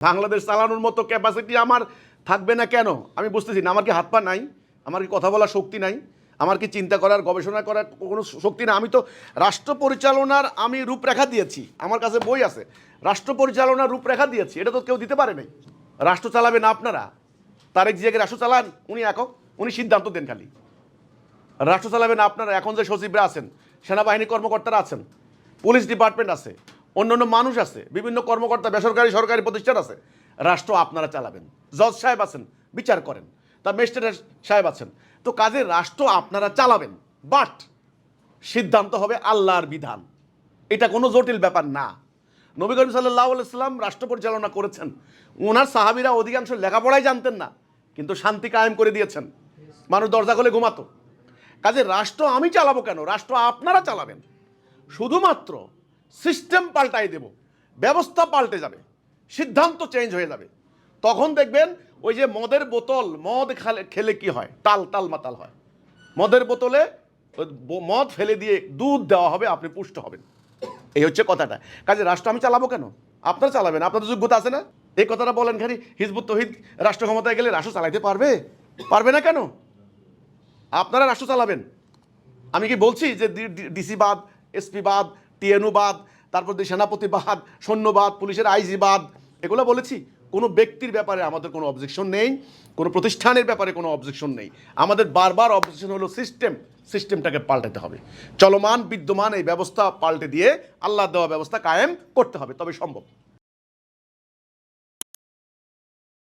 বাংলাদেশ চালানোর মতো ক্যাপাসিটি আমার থাকবে না কেন আমি বুঝতেছি না। আমার কি হাত পা নাই? আমার কি কথা বলার শক্তি নাই? আমার কি চিন্তা করার গবেষণা করার কোনো শক্তি না? আমি তো রাষ্ট্র পরিচালনার আমি রূপরেখা দিয়েছি, আমার কাছে বই আছে, রাষ্ট্র পরিচালনার রূপরেখা দিয়েছি, এটা তো কেউ দিতে পারে নাই। রাষ্ট্র চালাবেন আপনারা, তারেক জিয়াকে রাষ্ট্র চালান, উনি একক, উনি সিদ্ধান্ত দেন খালি। রাষ্ট্র চালাবেন আপনারা, এখন যে সচিবরা আছেন, সেনাবাহিনী কর্মকর্তারা আছেন, পুলিশ ডিপার্টমেন্ট আছে, অন্যান্য মানুষ আছে, বিভিন্ন কর্মকর্তা, বেসরকারি সরকারি প্রতিষ্ঠান আছে, রাষ্ট্র আপনারা চালাবেন। জজ সাহেব আছেন, বিচার করেন, তার ম্যাজিস্ট্রেট সাহেব আছেন, তো কাজে রাষ্ট্র আপনারা চালাবেন, বাট সিদ্ধান্ত হবে আল্লাহর বিধান। এটা কোনো জটিল ব্যাপার না। নবী করিম সাল্লাল্লাহু আলাইহি সাল্লাম রাষ্ট্র পরিচালনা করেছেন, ওনার সাহাবীরা অধিকাংশ লেখাপড়াই জানতেন না, কিন্তু শান্তি কায়েম করে দিয়েছেন, মানুষ দরজা খুলে ঘুমাতো। কাজে রাষ্ট্র আমি চালাবো কেন? রাষ্ট্র আপনারা চালাবেন, শুধুমাত্র সিস্টেম পাল্টাই দেব, ব্যবস্থা পাল্টে যাবে, সিদ্ধান্ত চেঞ্জ হয়ে যাবে। তখন দেখবেন ওই যে মদের বোতল, মদ খেলে কি হয়, টাল টাল মাতাল হয়, মদের বোতলে মদ ফেলে দিয়ে দুধ দেওয়া হবে, আপনি পুষ্ট হবেন। এই হচ্ছে কথাটা। কাজে রাষ্ট্র আমি চালাবো কেন? আপনারা চালাবেন, আপনাদের যোগ্যতা আছে না? এই কথাটা বলেন খালি হিজবুত তৌহিদ রাষ্ট্র ক্ষমতায় গেলে রাষ্ট্র চালাইতে পারবে? পারবে না কেন? আপনারা রাষ্ট্র চালাবেন। আমি কি বলছি যে ডিসি বাদ, এসপি বাদ, টিএনও বাদ, তারপর সেনাপতি বাদ, সৈন্যবাদ, পুলিশের আইজি বাদ, এগুলো বলেছি? কোনো ব্যক্তির ব্যাপারে আমাদের কোনো অবজেকশন নেই, কোনো প্রতিষ্ঠানের ব্যাপারে কোনো অবজেকশন নেই। আমাদের বারবার অবজেকশন হলো সিস্টেমটাকে পাল্টাতে হবে। চলমান বিদ্যমান এই ব্যবস্থা পাল্টে দিয়ে আল্লাহ দেওয়া ব্যবস্থা কায়েম করতে হবে, তবে সম্ভব।